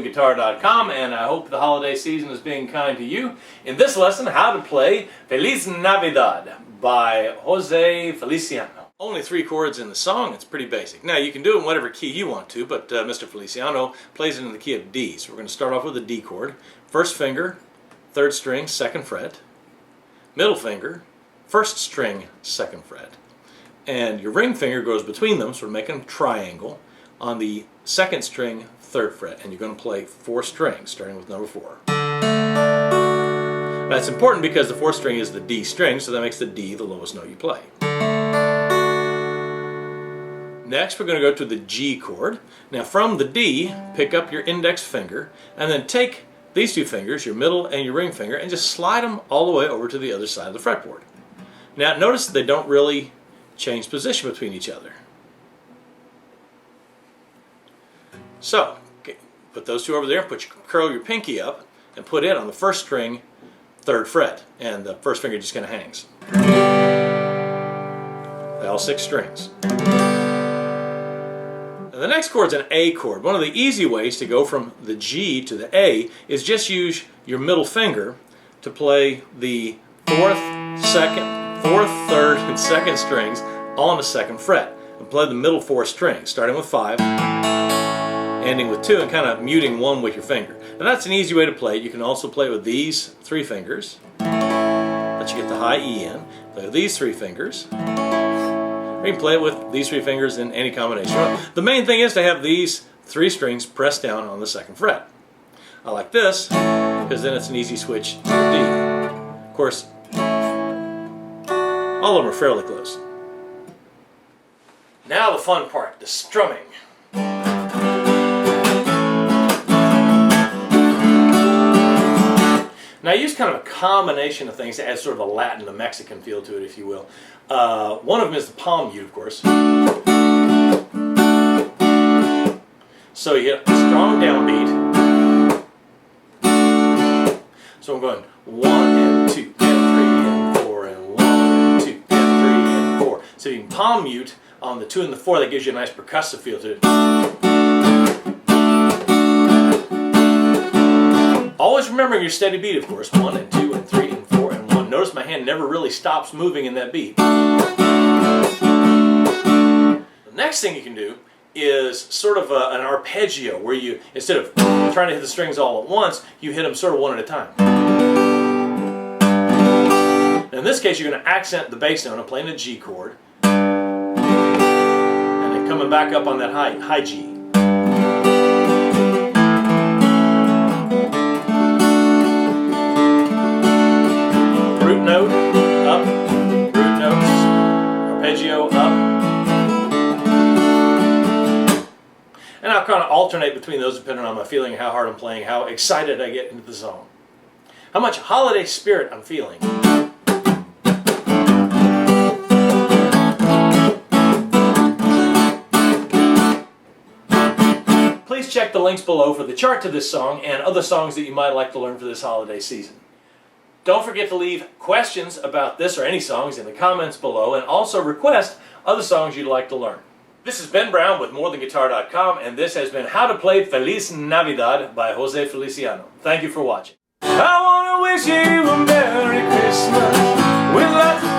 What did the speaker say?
thanguitar.com, and I hope the holiday season is being kind to you. In this lesson, how to play Feliz Navidad by José Feliciano. Only 3 chords in the song. It's pretty basic. Now you can do it in whatever key you want to, but Mr. Feliciano plays it in the key of D. So we're going to start off with a D chord. First finger, 3rd string, 2nd fret. Middle finger, 1st string, 2nd fret. And your ring finger goes between them, so we're making a triangle on the 2nd string, 3rd fret. And you're going to play 4 strings, starting with number 4. That's important because the 4th string is the D string, so that makes the D the lowest note you play. Next, we're going to go to the G chord. Now from the D, pick up your index finger, and then take these 2 fingers, your middle and your ring finger, and just slide them all the way over to the other side of the fretboard. Now notice they don't really change position between each other. So, put those 2 over there, curl your pinky up, and put it on the 1st string, 3rd fret, and the 1st finger just kind of hangs. All 6 strings. And the next chord is an A chord. One of the easy ways to go from the G to the A is just use your middle finger to play the 4th, 2nd, 4th, 3rd, and 2nd strings on the 2nd fret. And play the middle 4 strings, starting with 5, ending with 2, and kind of muting 1 with your finger. And that's an easy way to play it. You can also play it with these 3 fingers. Let you get the high E in. Play with these 3 fingers. Or you can play it with these 3 fingers in any combination. The main thing is to have these 3 strings pressed down on the 2nd fret. I like this because then it's an easy switch to the D. Of course, all of them are fairly close. Now the fun part, the strumming. Now I use kind of a combination of things to add sort of a Latin, a Mexican feel to it, if you will. One of them is the palm mute, of course. So you get a strong downbeat. So I'm going 1 and 2 and 3 and 4 and 1 and 2 and 3 and 4. So you can palm mute on the 2 and the 4. That gives you a nice percussive feel to it. Always remembering your steady beat, of course. 1 and 2 and 3 and 4 and 1. Notice my hand never really stops moving in that beat. The next thing you can do is sort of an arpeggio, where you, instead of trying to hit the strings all at once, you hit them sort of 1 at a time. Now in this case, you're going to accent the bass note. I'm playing a G chord, and then coming back up on that high G. Root note, up, root notes, arpeggio, up. And I'll kind of alternate between those depending on my feeling, how hard I'm playing, how excited I get into the song, how much holiday spirit I'm feeling. Please check the links below for the chart to this song and other songs that you might like to learn for this holiday season. Don't forget to leave questions about this or any songs in the comments below, and also request other songs you'd like to learn. This is Ben Brown with MoreThanGuitar.com, and this has been How to Play Feliz Navidad by José Feliciano. Thank you for watching. I want to wish you a Merry Christmas with lots of